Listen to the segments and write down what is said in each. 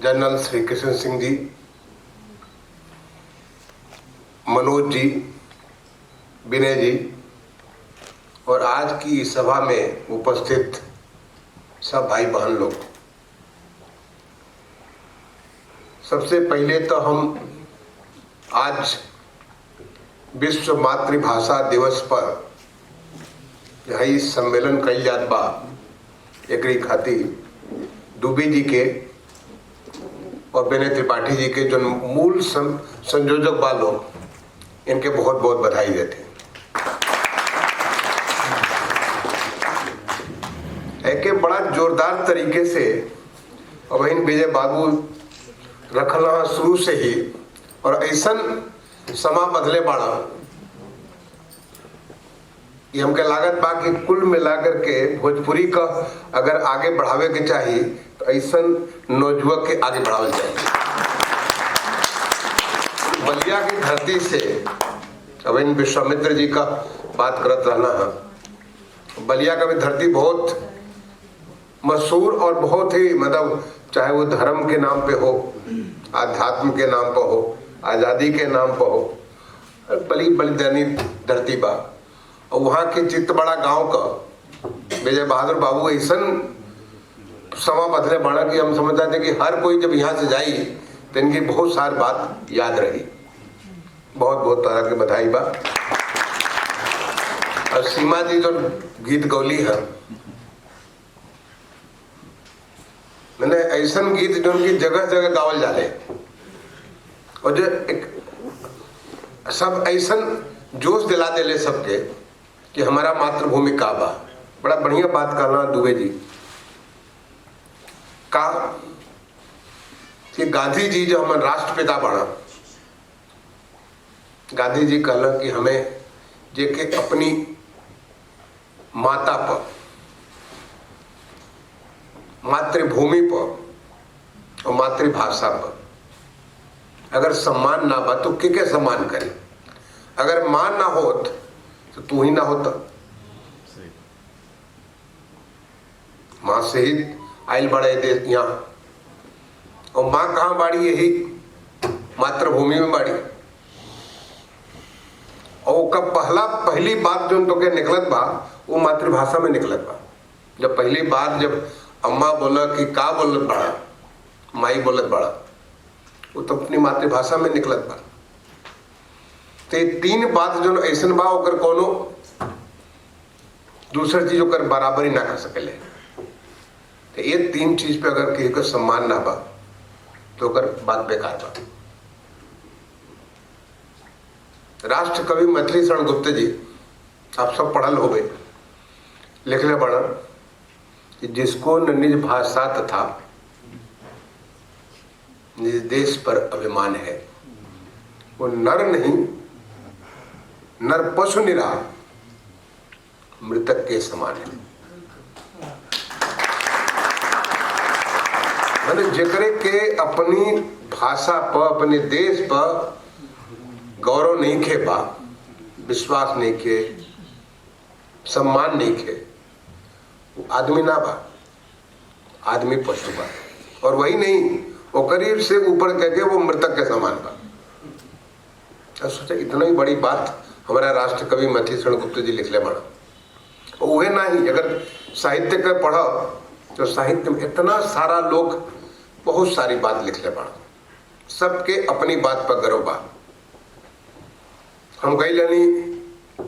General Shri Krishna Singh ji, Manoj ji, विनय जी और आज की सभा में उपस्थित सब भाई बहन लोग, सबसे पहले तो हम आज विश्व मातृभाषा दिवस पर यही सम्मेलन कइल जात बा, एकरी खातिर दुबे जी के और विनय त्रिपाठी जी के जो मूल संयोजक बा लोग, इनके बहुत बहुत बधाई देते। एक बड़ा जोरदार तरीके से अब इन विजय बाबू रखला शुरू से ही और ऐसन समा बदले बाड़ा कि हमके लागत बा कि कुल मिलाकर के भोजपुरी का अगर आगे बढ़ावे के चाहिए तो ऐसन नौजुवक के आगे बढ़ावल चाहिए। बलिया की धरती से अब इन विश्वामित्र जी का बात करत रहना है। बलिया का भी धरती बहुत मशहूर और बहुत ही मतलब, चाहे वो धर्म के नाम पे हो, आध्यात्म के नाम पर हो, आजादी के नाम पर हो, बलिदानी धरती बा। और वहाँ के चित्तबड़ा गांव का विजय बहादुर बाबू ऐसन समा बदले बाड़ा कि हम समझते थे कि हर कोई जब यहाँ से जाई तो इनकी बहुत सारी बात याद रही। बहुत बहुत तरह की बधाई बा। और सीमा जी जो गीत गौली है, मैंने ऐसन गीत जो उनकी जगह जगह गावल जाले और जो एक सब ऐसन जोश दिला देले सबके कि हमारा मातृभूमि का बा। बड़ा बढ़िया बात करना दुबे जी का कि गांधी जी जो हमारे राष्ट्रपिता बना, गांधी जी कहला कि हमें जेके अपनी माता पर, मातृभूमि पर और मातृभाषा पर अगर सम्मान ना बा तो के सम्मान करे। अगर मान ना होत तो तू ही ना होता। मां से ही आयल बड़े देश यहाँ, और मां कहाँ बाड़ी? यही मातृभूमि में बाड़ी। और पहली बात जो तो के निकलत बा वो मातृभाषा में निकलत बा। जब पहली बार जब अम्मा बोला कि का बोलत बड़ा, माई बोलत बड़ा, वो तो अपनी मातृभाषा में निकलत बा। तो ये तीन बात जो ऐसन बा ओकर कोनो दूसर चीज ओकर बराबरी ना कर सकेले। तो ये तीन चीज पे अगर किसी को सम्मान ना बा तो ओकर बात बेकार बा। राष्ट्र कवि मैथिली शरण गुप्त जी, आप सब पढ़ल होबे, लिखले बड़ा कि जिसको न निज भाषा तथा निज देश पर अभिमान है वो नर नहीं, नर पशु निरा मृतक के समान है। मैंने जेकरे के अपनी भाषा पर, अपने देश पर गौरव नहीं खे बा, विश्वास नहीं खे, सम्मान नहीं खे, वो आदमी ना बा, आदमी पशु बा। और वही नहीं, वो करीब से ऊपर कह के वो मृतक के समान बा। तो सोचा इतना ही बड़ी बात हमारा राष्ट्र कवि मैथिली शरण गुप्त जी लिखले बड़ा। और वह ना ही, अगर साहित्य का पढ़ा तो साहित्य में इतना सारा लोग बहुत सारी बात लिखले बड़ा, सबके अपनी बात पर गर्व बा। हम गई लेनी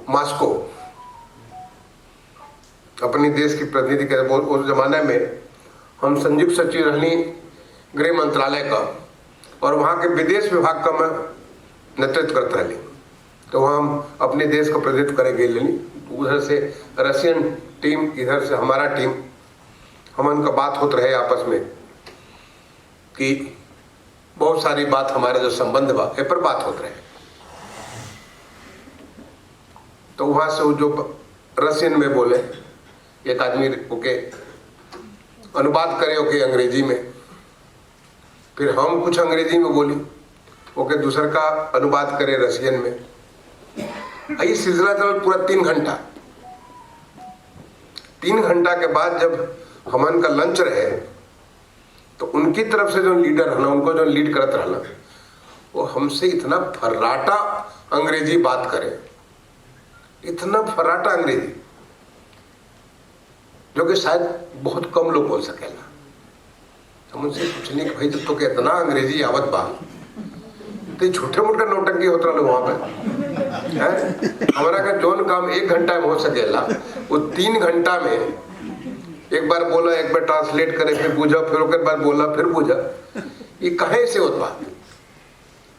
मास्को, अपनी देश की प्रतिनिधि के उस जमाने में हम संयुक्त सचिव रहनी गृह मंत्रालय का, और वहाँ के विदेश विभाग का मैं नेतृत्व करता रही। तो वहाँ हम अपने देश का प्रतिनिधित्व करेंगे लेनी, उधर से रशियन टीम, इधर से हमारा टीम, हम उनका बात होते रहे आपस में कि बहुत सारी बात हमारे जो संबंध बा ए पर बात होते रहे। तो वहाँ से वो जो रशियन में बोले, एक आदमी ओके अनुवाद करे ओके अंग्रेजी में, फिर हम कुछ अंग्रेजी में बोली, ओके दूसर का अनुवाद करे रशियन में। ये सिलसिला चल पूरा 3 घंटा। 3 घंटा के बाद जब हमन का लंच रहे तो उनकी तरफ से जो लीडर है ना, उनको जो लीड करत रहना, वो हमसे इतना फर्राटा अंग्रेजी बात करे, इतना फर्राटा अंग्रेजी जो कि शायद बहुत कम लोग बोल सकेला। हम उनसे पूछने कि भाई जब तो इतना अंग्रेजी आवत बा तो छोटे मोटे नौटंकी होत रहा वहां पे है। हमारा का जोन काम 1 घंटा में हो सकेला, वो 3 घंटा में एक बार बोला, एक बार ट्रांसलेट करे, फिर पूछा, फिर एक बार बोला, फिर पूछा। ये कहे से होत बा?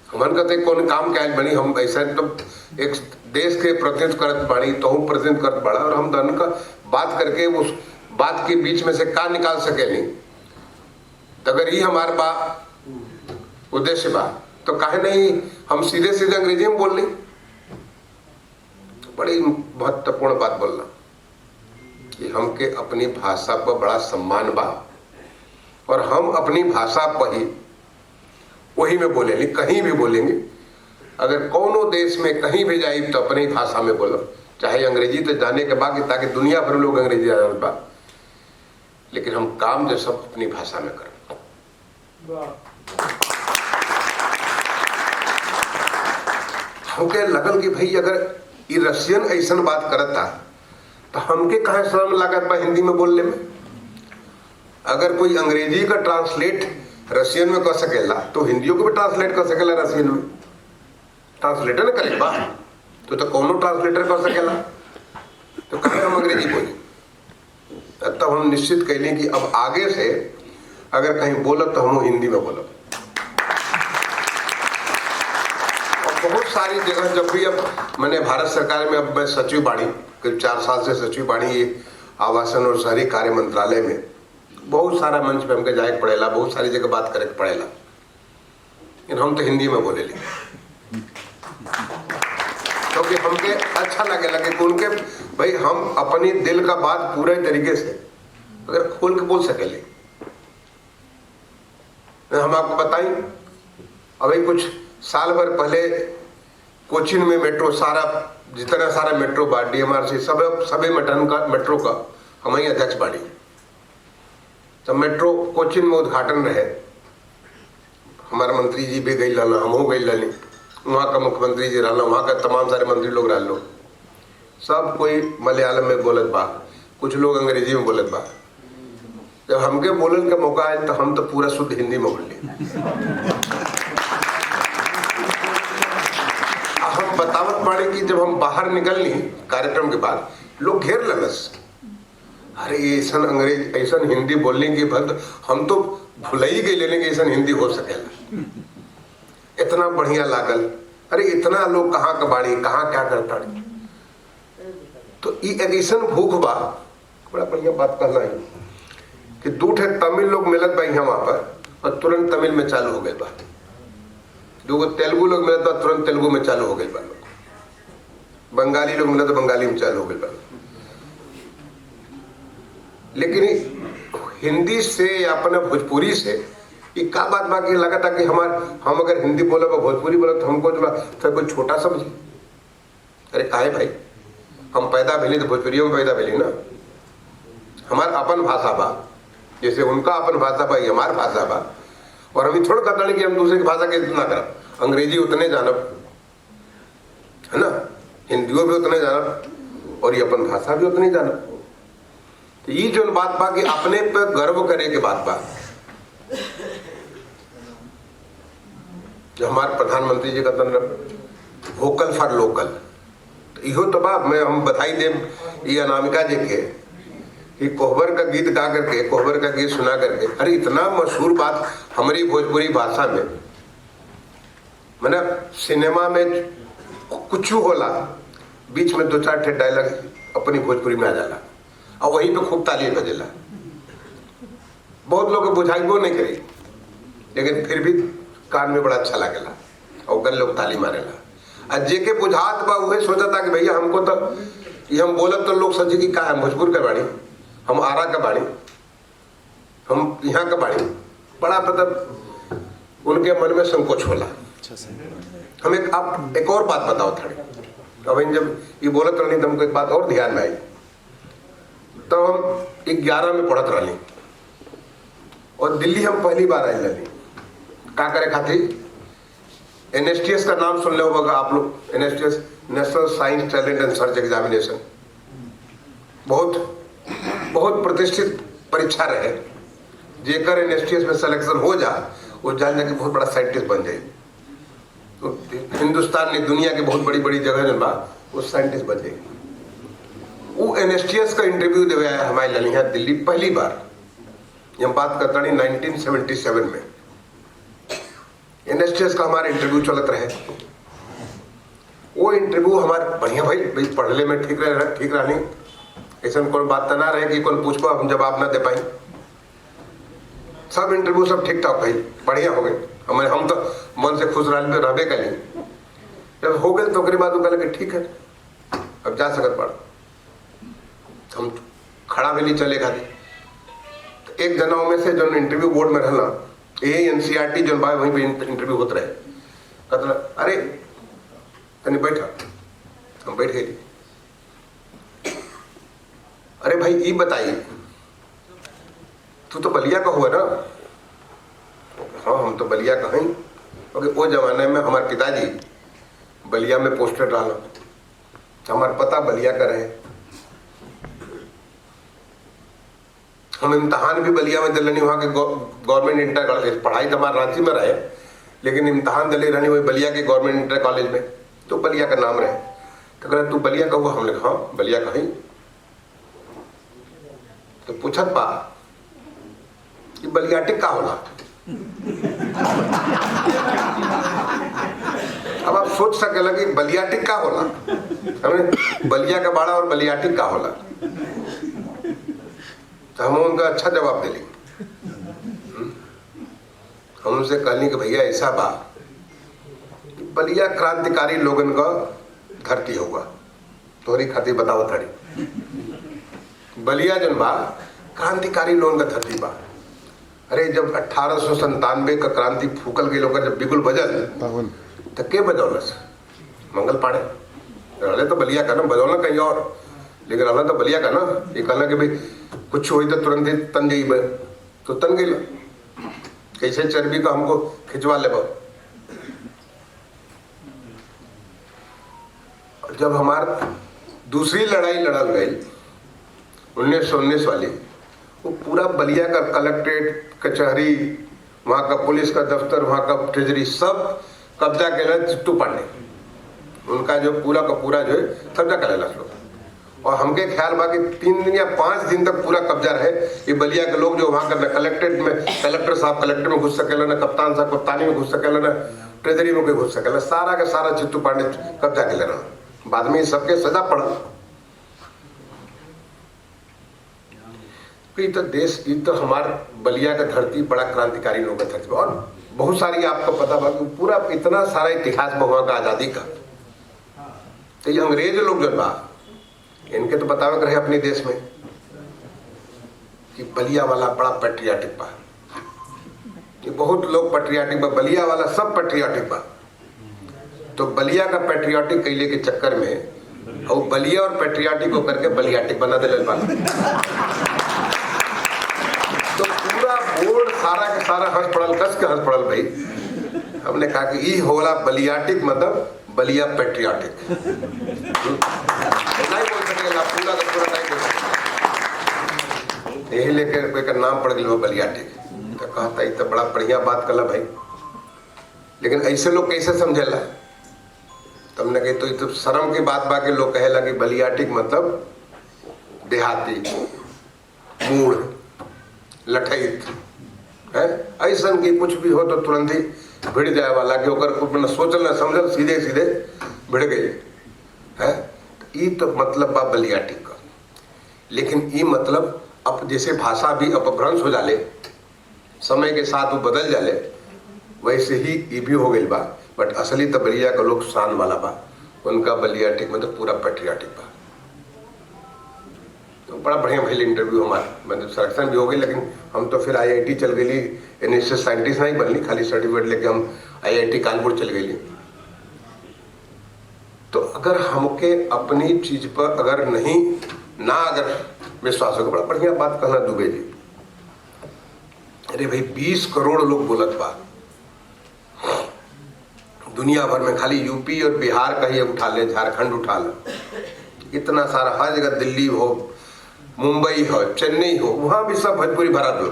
हमारे कहते कौन काम क्या बनी, हम ऐसा तो एक देश के प्रतिनिधित्व करत बाड़ी, तो हम प्रतिनिधित्व करत बड़ा, और हम धन का बात करके उस बात के बीच में से का निकाल सके नहीं। तो अगर ये हमारे बा उद्देश्य बा तो काहे नहीं हम सीधे सीधे अंग्रेजी में बोल ली। बड़ी महत्वपूर्ण बात बोलना कि हमके अपनी भाषा पर बड़ा सम्मान बा, और हम अपनी भाषा पर ही वही में बोलेंगे, कहीं भी बोलेंगे। अगर कोनो देश में कहीं भी जाए तो अपनी भाषा में बोलो, चाहे अंग्रेजी तो जाने के बाद, ताकि दुनिया भर लोग अंग्रेजी जान पा, लेकिन हम काम जो सब अपनी भाषा में करें। हमके लगल कि भाई अगर ये रशियन ऐसा बात करता तो हमके कहा शर्म लागत बा हिंदी में बोलने में। अगर कोई अंग्रेजी का ट्रांसलेट रशियन में कर सकेला तो हिंदियों को भी ट्रांसलेट कर सकेला रशियन में। ट्रांसलेटर ने करे बा तो कौनो ट्रांसलेटर कर सकेला, तो कहे हम अंग्रेजी बोली। तब हम निश्चित कहलें कि अब आगे से अगर कहीं बोलब तो हम हिंदी में बोलब। और बहुत सारी जगह जब भी अब मैंने भारत सरकार में, अब मैं सचिव बाड़ी, करीब 4 साल से सचिव बाड़ी ये आवासन और शहरी कार्य मंत्रालय में, बहुत सारा मंच पे हमके जाए पड़ेला, बहुत सारी जगह बात करे पड़ेला, लेकिन हम तो हिंदी में बोले ली, क्योंकि हमके अच्छा लगे कि उनके भाई हम अपनी दिल का बात पूरे तरीके से अगर खोल के बोल सकेले। हम आपको बताएं, अभी कुछ साल भर पहले कोचिन में मेट्रो, सारा जितना सारा मेट्रो बा DMRC सभी मेट्रो का हम ही अध्यक्ष बाड़ी। तो मेट्रो कोचिन में उद्घाटन रहे, हमारे मंत्री जी भी गई लाना, हम हो गई लानी, वहाँ का मुख्यमंत्री जी रहना, वहाँ का तमाम सारे मंत्री लोग रह लो, सब कोई मलयालम में बोलत बा, कुछ लोग अंग्रेजी में बोलत बा। जब हमके बोलने का मौका आया तो हम तो पूरा शुद्ध हिंदी में बोल ली। हम बतावत पड़े कि जब हम बाहर निकलनी कार्यक्रम के बाद, लोग घेर लगस, अरे ऐसा अंग्रेजी ऐसा हिंदी बोलने की बात हम तो भुला ही गए लेने की ऐसा हिंदी हो सकेला। इतना बढ़िया लागल, अरे इतना लोग कहाँ का बाड़ी, कहाँ क्या करता। तो ऐसा भूख बा, बड़ा बढ़िया बात कहना है कि 2 तमिल लोग मिलत बा यहाँ वहां पर और तुरंत तमिल में चालू हो गए बा, 2 तेलुगु लोग मिलत बा तुरंत तेलुगु में चालू हो गए बा, बंगाली लोग मिलत तो बंगाली में चालू हो गए बा। लेकिन हिंदी से या अपने भोजपुरी से ये का बात बाकी लगा था कि हम अगर हिंदी बोले भोजपुरी बोले तो हमको तो कोई छोटा समझे। अरे काहे भाई, हम पैदा भेली तो भोजपुरी में पैदा भेली ना, हमार अपन भाषा बा, जैसे उनका अपन भाषा बा, ये हमार भाषा बा, और हम थोड़ा कहता नहीं कि हम दूसरे की भाषा के इतना करब, अंग्रेजी उतने जानब है ना, हिंदियों भी उतने जानब, और ये अपन भाषा भी उतनी जानब। तो ये जो बात बा कि अपने पे गर्व करे के बात बा, जो हमारे प्रधानमंत्री जी का वोकल फॉर लोकल, तो इहो तो बा। मैं हम बधाई दे ये अनामिका जी के कि कोहबर का गीत गा करके, कोहबर का गीत सुना करके, अरे इतना मशहूर बात हमारी भोजपुरी भाषा में, मतलब सिनेमा में कुछ होला बीच में 2-4 ठे डायलॉग अपनी भोजपुरी में आ जाला और वहीं पे खूब ताली बजेला। बहुत लोग बुझाइबो नहीं करी, लेकिन फिर भी कान में बड़ा अच्छा लगेला और गन लोग ताली मारेला। और जेके बुझात बा उहे सोचता कि भैया हमको तो ये हम बोलत तो लोग सोचे कि का है भोजपुर का बाड़ी, हम आरा का बाड़ी, हम यहाँ का बाड़ी, बड़ा मतलब उनके मन में संकोच होला। हम एक और बात बताओ थोड़ी, अब जब ये बोलत रही तो हमको एक बात और ध्यान में आई। तो हम 11 में पढ़त रही, और दिल्ली हम पहली बार आए लली का करे खातिर NSTS का नाम सुन ले होगा आप लोग। NSTS national science talent and search examination बहुत प्रतिष्ठित परीक्षा रहे। जेकर NSTS में सिलेक्शन हो जा वो जान जाके बहुत बड़ा साइंटिस्ट बन जाए। तो हिंदुस्तान ने दुनिया के बहुत बड़ी बड़ी जगह में वो साइंटिस्ट बन जाए। वो NSTS का इंटरव्यू देवे आया हमारे ललिया दिल्ली पहली बार। हम बात करता नहीं 1977 में NSTS का हमारा इंटरव्यू चलत रहे। वो इंटरव्यू हमारे बढ़िया भाई पढ़ने में ठीक रहा नहीं। ऐसा कोई बात ना रहे कि कौन पूछो हम जवाब ना दे पाई। सब इंटरव्यू सब ठीक ठाक भाई बढ़िया हो गए। हम तो मन से खुश रहबे कली। जब हो गए तो बाद वो कहले कि ठीक है अब जा सकत पड़। हम खड़ा भी नहीं चले खाली। तो एक जनाओं में से जो इंटरव्यू बोर्ड में रहना ये NCERT जो भाई वहीं पे इंटरव्यू होते रहे। कहता अरे तनी बैठा। हम बैठ गए। अरे भाई ये बताइए तू तो बलिया का हुआ ना। हाँ हम तो बलिया का हैं क्योंकि वो जमाने में हमारे पिताजी बलिया में पोस्टर डाला। हमारा पता बलिया का रहे। हम इम्तहान भी बलिया में दिलनी वहाँ के गवर्नमेंट इंटर कॉलेज। पढ़ाई तो हमारे रांची में रहे लेकिन इम्तहान दिले रहनी वही बलिया के गवर्नमेंट इंटर कॉलेज में। तो बलिया का नाम रहे। तो कह तू बलिया का हुआ। हमने कहा हाँ बलिया का ही। तो पूछत पा कि बलियाटिक का होला। अब आप सोच सकेला कि बलियाटिक का होला। हमें बलिया का बाड़ा और बलियाटिक का होला। तो हम उनका अच्छा जवाब दिली। हम उनसे कहली कि भैया ऐसा बा बलिया क्रांतिकारी लोगन का धरती होगा। तोहरी खातिर बताओ थड़ी बलिया जन बा क्रांतिकारी लोगन का धरती बा। अरे जब 1897 का क्रांति फूकल गई लोग जब बिगुल बजल तो के बजौलस मंगल पाड़े रहले तो बलिया का ना बजौलना कहीं और लेकिन रहना तो बलिया का ना। ये कहना कि भाई कुछ हुई तो तुरंत ही तन जाइब तो तन गई कैसे चर्बी का हमको खिंचवा ले। जब हमार दूसरी लड़ाई लड़ल गई 1919 वाली वो पूरा बलिया का कलेक्ट्रेट कचहरी वहाँ का पुलिस का दफ्तर वहाँ का ट्रेजरी सब कब्जा कर लेना चिट्टू पांडे। उनका जो पूरा का पूरा जो है कब्जा कर लेना लोग। और हमके ख्याल बा कि 3 दिन या 5 दिन तक पूरा कब्जा रहे। ये बलिया के लोग जो वहाँ का कलेक्ट्रेट में कलेक्टर साहब कलेक्टर में घुस सकेला ना कप्तान साहब कप्तानी में घुस सकेला ना ट्रेजरी में कोई घुस सकेला। सारा का सारा चिट्टू पांडे कब्जा कर लेना। बाद में सबके सजा पड़ा। तो देश की तो हमारे बलिया का धरती बड़ा क्रांतिकारी लोग का धरती और बहुत सारी आपको पता बा कि पूरा इतना सारा इतिहास वहाँ का आजादी का। तो ये अंग्रेज लोग जो बा इनके तो बतावे रहे अपने देश में कि बलिया वाला बड़ा पैट्रियाटिक बा। ये बहुत लोग पैट्रियाटिक बा बलिया वाला सब पैट्रियाटिक बा। तो बलिया का पैट्रियाटिक कैले के चक्कर में और बलिया और पैट्रियाटिक को करके बलियाटिक बना दे बा। तो पूरा बोर्ड सारा के सारा हंस पड़ल कस के हंस पड़ल भाई। हमने कहा कि ई होला बलियाटिक मतलब बलिया पैट्रियाटिक। नहीं बोल सकेगा पूरा का पूरा नहीं बोल सकेगा। यही लेकर कोई का नाम पड़ गया बलियाटिक। तो कहता ये तो बड़ा बढ़िया बात कला भाई लेकिन ऐसे लोग कैसे समझेला। तो हमने कही तो शर्म की बात बाकी लोग कहेला कि बलियाटिक मतलब देहाती मूढ़ लठैत है। ऐसा की कुछ भी हो तो तुरंत ही भिड़ जाए वाला कि ओकर सोचल ना समझल सीधे सीधे भिड़ गए है। ये तो मतलब बा बलियाटिक का। लेकिन ये मतलब अब जैसे भाषा भी अपभ्रंश हो जाले समय के साथ वो बदल जाले वैसे ही ये भी हो गई बा। बट असली तो बलिया का लोग शान वाला बा। उनका बलियाटिक मतलब पूरा पैट्रियाटिक बा। तो बड़ा बढ़िया भाई इंटरव्यू हमारा मतलब सिलेक्शन भी हो गई। लेकिन हम तो फिर IIT चल गई। NSTS साइंटिस्ट नहीं बनली खाली सर्टिफिकेट लेके हम IIT कानपुर चल गई। तो अगर हमके अपनी चीज पर अगर नहीं ना अगर विश्वास होगा बड़ा बढ़िया बात कहना दुबे जी अरे भाई 20 करोड़ लोग बोलत बा दुनिया भर में, खाली यूपी और बिहार का ही उठा ले, झारखंड उठा ले, इतना सारा हर जगह, दिल्ली हो, मुंबई हो, चेन्नई हो, वहां भी सब भोजपुरी भरा दो।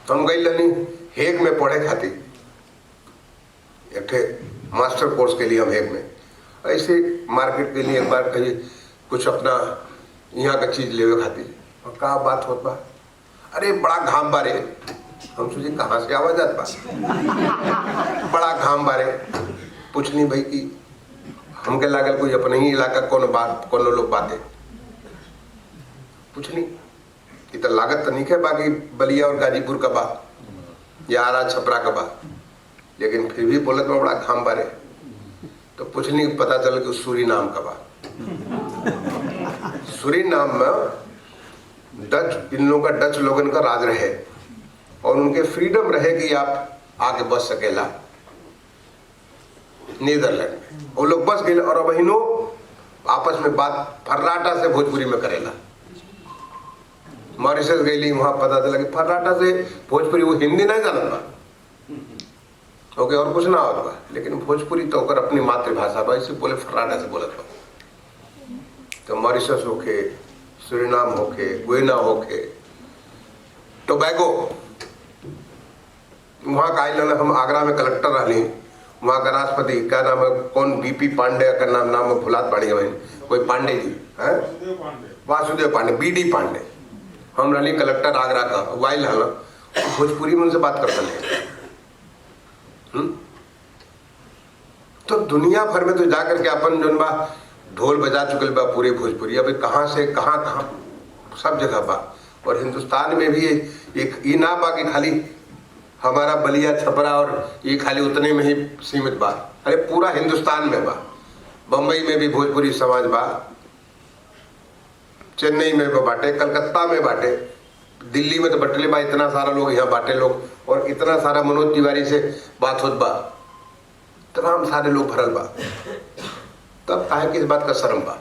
तो हम गई रहनी हेग में पढ़े खातिर, एक मास्टर कोर्स के लिए हम हेग में, ऐसे मार्केट के लिए एक बार कहीं कुछ अपना यहाँ का चीज लेवे खातिर, और का बात होत बा, अरे बड़ा घाम बारे, हम सोचे कहाँ से आवाज आत बा, बड़ा घाम बारे, पूछनी भाई कि हमके लागल कोई अपने ही इलाका कौन बात, कौन लोग बातें पूछनी, इतना लागत तो नहीं है बाकी बलिया और गाजीपुर का बा या आरा छपरा का बा, लेकिन फिर भी बोलत में बड़ा घाम बारे। तो पूछनी, पता चल कि सूरीनाम का बा। सूरीनाम में डच, इन लोगों का, डच लोगन का राज रहे और उनके फ्रीडम रहे कि आप आगे बस सकेला नीदरलैंड में, वो लोग बस गए और अब हिनो आपस में बात फर्राटा से भोजपुरी में करेला। मॉरिशस गई, वहां पता चला कि फर्राटा से भोजपुरी, वो हिंदी नहीं जानत बा, ओके, और कुछ ना होता, लेकिन भोजपुरी तो ओकर अपनी मातृभाषा बा, इसे बोले फर्राटा से बोलत बा। तो मॉरिशस होके, सूरीनाम होके, गुयाना होके, टोबैगो, वहां का आइलैंड, हम आगरा में कलेक्टर रही, वहां का राष्ट्रपति क्या नाम है, कौन बीपी पांडे का नाम भुलात पड़ी है, कोई पांडे जी है, वासुदेव पांडे, बीडी पांडे, हम रही कलेक्टर आगरा का, वाइल हल भोजपुरी में उनसे बात करते हैं। तो दुनिया भर में तो जाकर के अपन जो बा ढोल बजा चुकल बा पूरे भोजपुरी, अभी कहाँ से कहाँ कहाँ सब जगह बा। और हिंदुस्तान में भी एक ये ना बा कि खाली हमारा बलिया छपरा और ये खाली उतने में ही सीमित बा, अरे पूरा हिंदुस्तान में बा। बम्बई में भी भोजपुरी समाज बा, चेन्नई में भी बाटे, कलकत्ता में बाटे, दिल्ली में तो बटले बा, इतना सारा लोग यहाँ बाटे लोग, और इतना सारा मनोज तिवारी से बात होत बा, तमाम सारे लोग भरल बा। तब काहे कि इस बात का शर्म बा,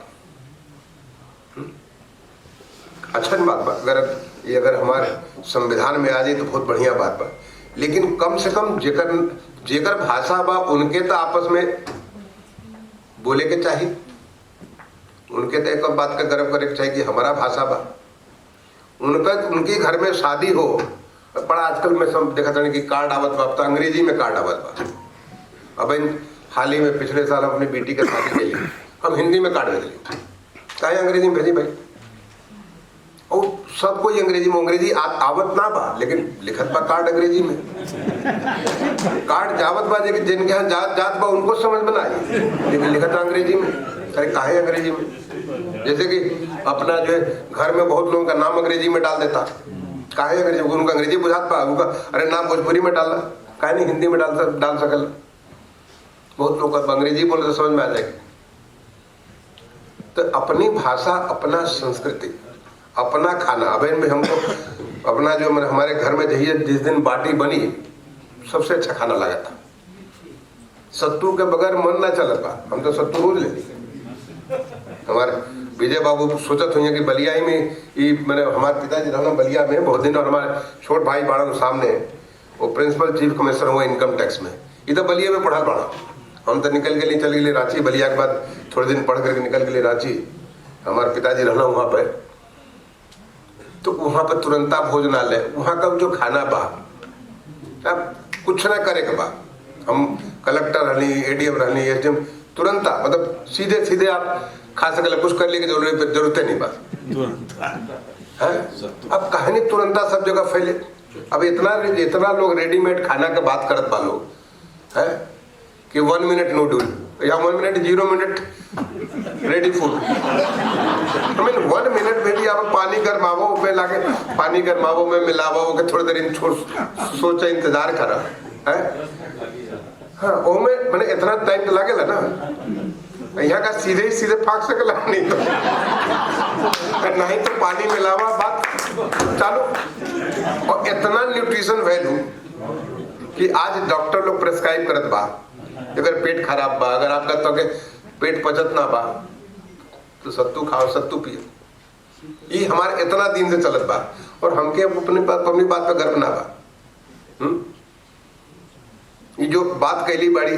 अच्छा बात बा, अगर हमारे संविधान में आ जाए तो बहुत बढ़िया बात बा, लेकिन कम से कम जेकर भाषा बा उनके तो आपस में बोले के चाहिए, उनके तो एक बात का गर्व करे के चाहिए कि हमारा भाषा बा। उनके घर में शादी हो, बड़ा आजकल मैं सब देखा था कि कार्ड आवत बा, अब तो अंग्रेजी में कार्ड आवत बा। अब हाल ही में पिछले साल अपनी बेटी के शादी के लिए हम हिंदी में कार्ड भेज ली, चाहे अंग्रेजी में भेजी भाई, और सब कोई अंग्रेजी में, अंग्रेजी आवत ना बा, लेकिन लिखत बा कार्ड अंग्रेजी में, कार्ड जावत बा, जिनके यहाँ जात बा उनको समझ में ना आई, लेकिन लिखत अंग्रेजी में। अरे काहे अंग्रेजी में, जैसे कि अपना जो है घर में बहुत लोगों का नाम अंग्रेजी में डाल देता, काहे अंग्रेजी, उनका अंग्रेजी बुझात पा, उनका अरे नाम भोजपुरी में डाला, काहे नहीं हिंदी में डाल सकल। बहुत लोग अंग्रेजी बोले तो समझ में आ जाएगी। तो अपनी भाषा, अपना संस्कृति, अपना खाना, अब में हमको अपना जो हमारे घर में जिस दिन बाटी बनी सबसे अच्छा खाना लगा था, सत्तू के बगैर मन ना चलत बा, हम तो सत्तू रोज लेते। हमारे विजय बाबू सोचत हुई कि बलिया ही में मैंने हमारे पिताजी रहना बलिया में बहुत दिन, और हमारे छोट भाई बाड़ा सामने वो प्रिंसिपल चीफ कमिश्नर हुआ इनकम टैक्स में, इधर बलिया में पढ़ा बाड़ा। हम तो निकल के नहीं चल गए रांची, बलिया के बाद थोड़े दिन पढ़ करके निकल गए रांची, हमारे पिताजी रहना वहां पर। तो वहां पर तुरंता भोजनालय, वहां का जो खाना बा, अब कुछ ना करे के बा, हम कलेक्टर रहनी, एडीएम रहनी, एसडीएम, तुरंता मतलब सीधे सीधे आप खा सकले, कुछ करने की जरूरत नहीं बा। अब कहानी तुरंता सब जगह फैले। अब इतना लोग रेडीमेड खाना के बात करत बा लोग है कि 1 मिनट नूडल या 1 minute 0 minute ready food. I mean 1 minute में भी आप पानी गरमावो, उसमें लाके पानी गरमावो में मिलावो के थोड़ी देर सोचा इंतजार करा है। हाँ वो में मैंने इतना टाइम तो लगेगा ना, यहाँ का सीधे सीधे फाक सकला, नहीं तो पानी मिलावा बात चालू। और इतना न्यूट्रिशन वैल्यू कि आज डॉक्टर लोग प्रेस्क्राइब करत बा, अगर पेट खराब बा, अगर आपका तो के पेट पचत ना बा तो सत्तू खाओ, सत्तू पियो। ये हमारे इतना दिन से चलत बा और हमके अपनी बात पे गर्व ना बा। ये जो बात कहली बड़ी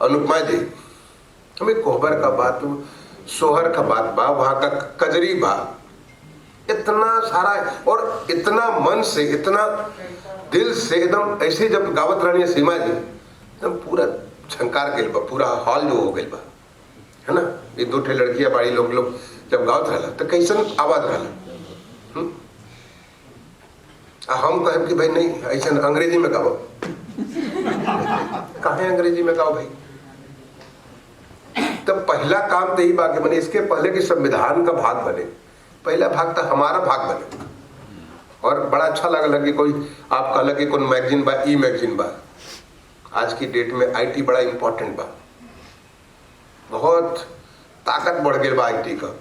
अनुपमा जी, हमें कोहबर का बात, सोहर का बात बा, वहां का कजरी बा, इतना सारा और इतना मन से, इतना दिल से, एकदम ऐसे जब गावत रहनी सीमा जी, एकदम पूरा झंकार गई बा, पूरा हॉल जो हो गई बा, है ना। ये दो ठे लड़कियां बाड़ी लोग जब गावत रहला तो कैसन आवाज रहला। हम कहे कि भाई नहीं ऐसा अंग्रेजी में गाओ। कहे अंग्रेजी में गाओ भाई। तब पहला काम तो ही बाकी बने, इसके पहले कि संविधान का भाग बने, पहला भाग तो हमारा भाग बने। और बड़ा अच्छा लगल कि कोई आप कहला कि कोई मैगजीन बा, ई मैगजीन बा। आज की डेट में आईटी बड़ा इंपॉर्टेंट बा, बहुत ताकत बढ़ गई बा आईटी का।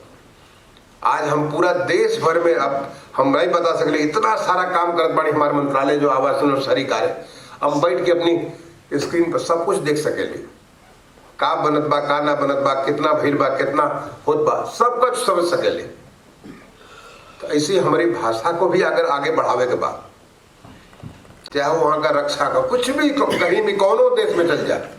आज हम पूरा देश भर में, अब हम नहीं बता सकले, इतना सारा काम करत बाड़ी हमारे मंत्रालय जो आवासन और शहरी कार्य, हम बैठ के अपनी स्क्रीन पर सब कुछ देख सकेले, का बनत बा, का ना बनत बा, कितना भीड़ बा, कितना होत बा, सब कुछ समझ सकेले। तो ऐसी हमारी भाषा को भी अगर आगे बढ़ावे के बाद, चाहे वो वहां का रक्षा का कुछ भी, कहीं भी कौनो देश में चल जाए,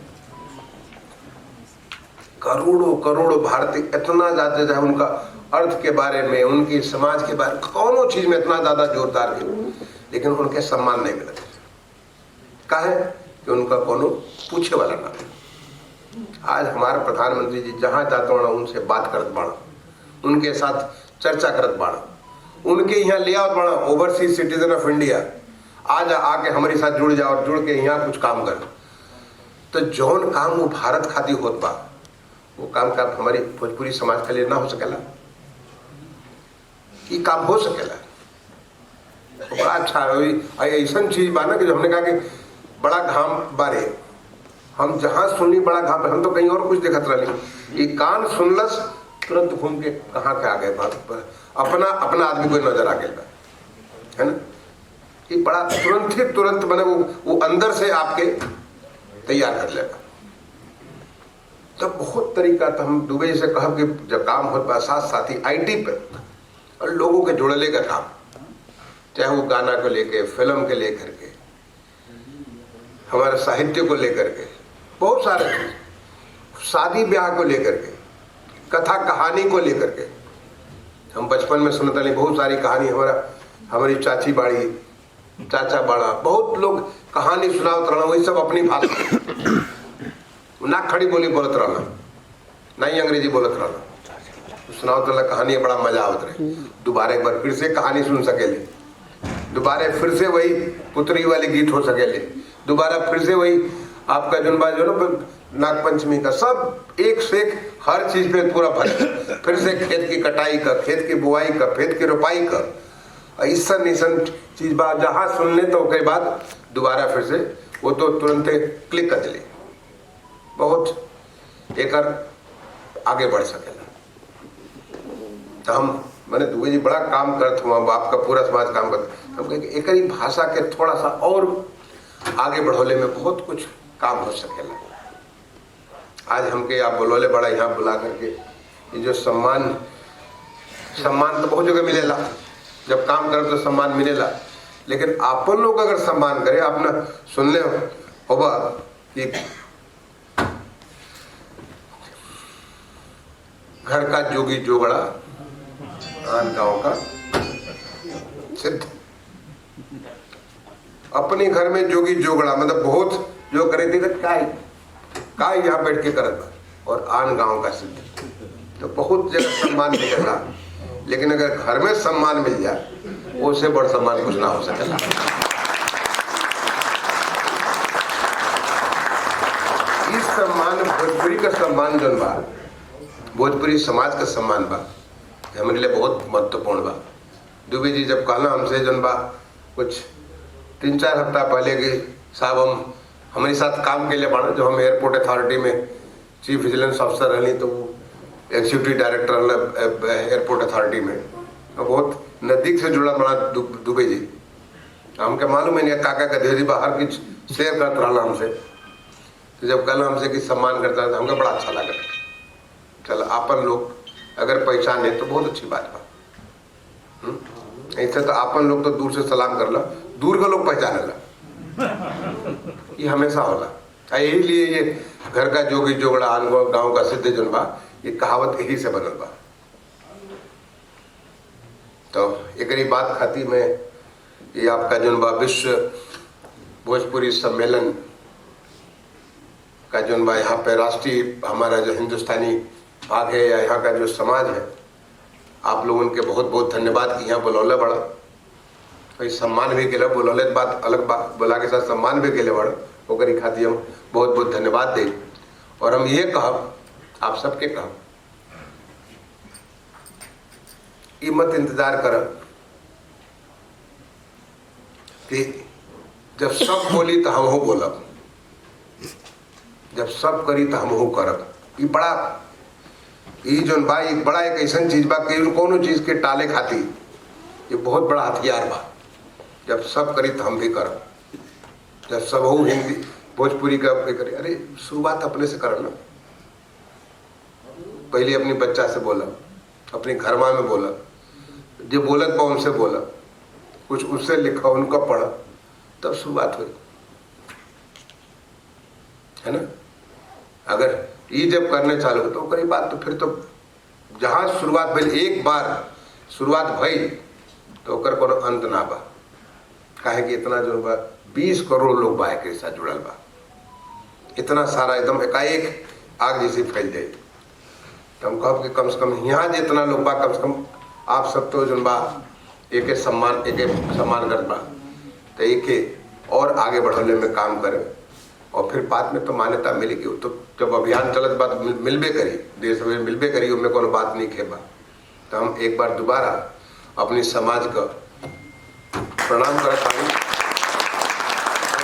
करोड़ों करोड़ों भारतीय इतना ज्यादा चाहे उनका अर्थ के बारे में, उनकी समाज के बारे में, कौनो चीज में इतना ज्यादा जोरदार है, लेकिन उनके सम्मान नहीं मिलता। काहे कि उनका कोनो पूछे वाला ना। आज हमारे प्रधानमंत्री जी जहां जाते हैं उनसे बात करत बाड़ा, उनके साथ चर्चा करत बाड़ा, उनके यहाँ ले आवत बाड़ा ओवरसीज सिटीजन ऑफ इंडिया, आज आके हमारे साथ जुड़ जाओ और जुड़ के यहाँ कुछ काम कर। तो जौन काम वो भारत खातिर होत बा, वो काम का हमारी भोजपुरी समाज के लिए ना हो सकेला, ये काम हो सकेला। तो बड़ा अच्छा ऐसा चीज बा ना कि जो हमने कहा कि बड़ा घाम बारे, हम जहां सुनली बड़ा घाम, हम तो कहीं और कुछ देखत रही, ये कान सुनलस तुरंत घूम के कहाँ के आ गए, अपना अपना आदमी कोई नजर आ गया, है ना। ये बड़ा तुरंत बने वो अंदर से आपके तैयार कर लेगा। तो बहुत तरीका तो हम दुबई से कहा कि जब काम हो पाए, साथ साथ ही आईटी पे और लोगों के जोड़ने का काम, चाहे वो गाना को लेके, फिल्म के लेकर के, हमारे साहित्य को लेकर के, बहुत सारे चीज, शादी ब्याह को लेकर के, कथा कहानी को लेकर के। हम बचपन में सुनते नहीं बहुत सारी कहानी, हमारी चाची बाड़ी, चाचा बाड़ा, बहुत लोग कहानी सुनावत रहना, वही सब अपनी भाषा, ना खड़ी बोली बोलत रहना, ना ही अंग्रेजी बोलत रहना, सुनावत रहना कहानी, बड़ा मजा आवत रहे। दोबारा एक बार फिर से कहानी सुन सकेले, दोबारा फिर से वही पुत्री वाले गीत हो सकेले, दोबारा फिर से वही आपका जुनबा जो ना नागपंचमी का, सब एक से एक हर चीज पे पूरा भर, फिर से खेत की कटाई का, खेत की बुआई का, खेत की रोपाई का, ऐसा चीज बात जहां सुन ले तो उसके बाद दोबारा फिर से वो तो तुरंत क्लिक कर दिले, बहुत एक आगे बढ़ सकेला। तो हम मैंने दुबई जी बड़ा काम करते हुआ, बाप का पूरा समाज काम करते, हम कहे एक ही भाषा के थोड़ा सा और आगे बढ़ोले में बहुत कुछ काम हो सकेला। आज हमके आप बोलोले बड़ा यहाँ बुला करके, ये जो सम्मान तो बहुत जगह मिलेला, जब काम करे तो सम्मान मिलेला, लेकिन आपन लोग अगर सम्मान करे, आप ना सुनले होगा कि घर का जोगी जोगड़ा आन गांव का सिद्ध। अपने घर में जोगी जोगड़ा मतलब बहुत जो करे थे का यहाँ बैठ के करत, और आन गांव का सिद्ध। तो बहुत जगह सम्मान मिलेगा, लेकिन अगर घर में सम्मान मिल जाए उससे बड़ा सम्मान कुछ ना हो सकेगा। इस सम्मान भोजपुरी का सम्मान जन बा, भोजपुरी समाज का सम्मान बा, हमारे लिए बहुत महत्वपूर्ण बा। दुबे जी जब कहना हमसे जन बा कुछ 3-4 हफ्ता पहले कि साहब हम हमारे साथ काम के लिए बढ़ा, जो हम एयरपोर्ट अथॉरिटी में चीफ विजिलेंस ऑफिसर रही, तो वो एग्जीक्यूटिव डायरेक्टर एयरपोर्ट अथॉरिटी में, बहुत नजदीक से जुड़ा बड़ा दुबे जी। हमके मालूम है नहीं काका का देवजी बाहर कुछ शेयर करता रहा हमसे, तो जब कल हमसे कि सम्मान करता था हमको बड़ा अच्छा लगा। चल आपन लोग अगर पहचाने तो बहुत अच्छी बात बा, ऐसे तो आपन लोग तो दूर से सलाम करला, दूर के लोग पहचानेला, ये हमेशा होला। यही लिए ये घर का जोगी जोगड़ा अनुभव गांव का सिद्ध जन बा, ये कहावत यही से बनल बा। तो एक बात खाती में ये आपका जो बा विश्व भोजपुरी सम्मेलन का जो बा यहाँ पे राष्ट्रीय हमारा जो हिंदुस्तानी भाग है या यहाँ का जो समाज है, आप लोगों के बहुत बहुत धन्यवाद कि यहाँ बुलौले बड़ा, भाई सम्मान भी के बुलौले बात अलग बात, बोला के साथ सम्मान भी के बड़ा ओकरी खातिर हम बहुत बहुत धन्यवाद दे। और हम ये कहब आप सबके कहब ई मत इंतजार कर कि जब सब बोली तो हम हो बोलब, जब सब करी तो हम हो करब। ये बड़ा ये जो बा एक बड़ा एक ऐसा चीज बा कि कोनो चीज के टाले खाती ये बहुत बड़ा हथियार बा। जब सब करी तो हम भी करब, जब सब हो हिंदी भोजपुरी का करे, अरे शुरुआत अपने से करना। पहले अपनी बच्चा से बोला, अपनी घरमा में बोला, जो बोलत पा उनसे बोला, कुछ उससे लिखा उनका पढ़ा, तब शुरुआत हुई है ना। अगर ये जब करने चालू तो करी बात तो फिर तो जहां शुरुआत भई, एक बार शुरुआत भई तो ओकर कोनो अंत ना बा। काहे कि इतना जो बा 20 करोड़ लोग बा के साथ जुड़ल बा, इतना सारा एकदम एकाएक आग जैसी फैल जाए। तो हम कहब कि कम से कम यहाँ जितना लोग बा, कम से कम आप सब तो जो बा एक सम्मान करत बा, तो एक और आगे बढ़ने में काम करें। और फिर बाद में तो मान्यता मिलेगी। तो जब अभियान चलत बात मिलबे करी, देश में मिलबे करी, उनमें कोनो बात नहीं खेबा। तो हम एक बार दोबारा अपनी समाज का प्रणाम करत पानी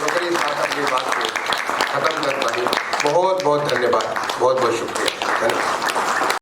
अपनी बात को खत्म कर पानी। बहुत बहुत धन्यवाद, बहुत बहुत शुक्रिया, धन्यवाद।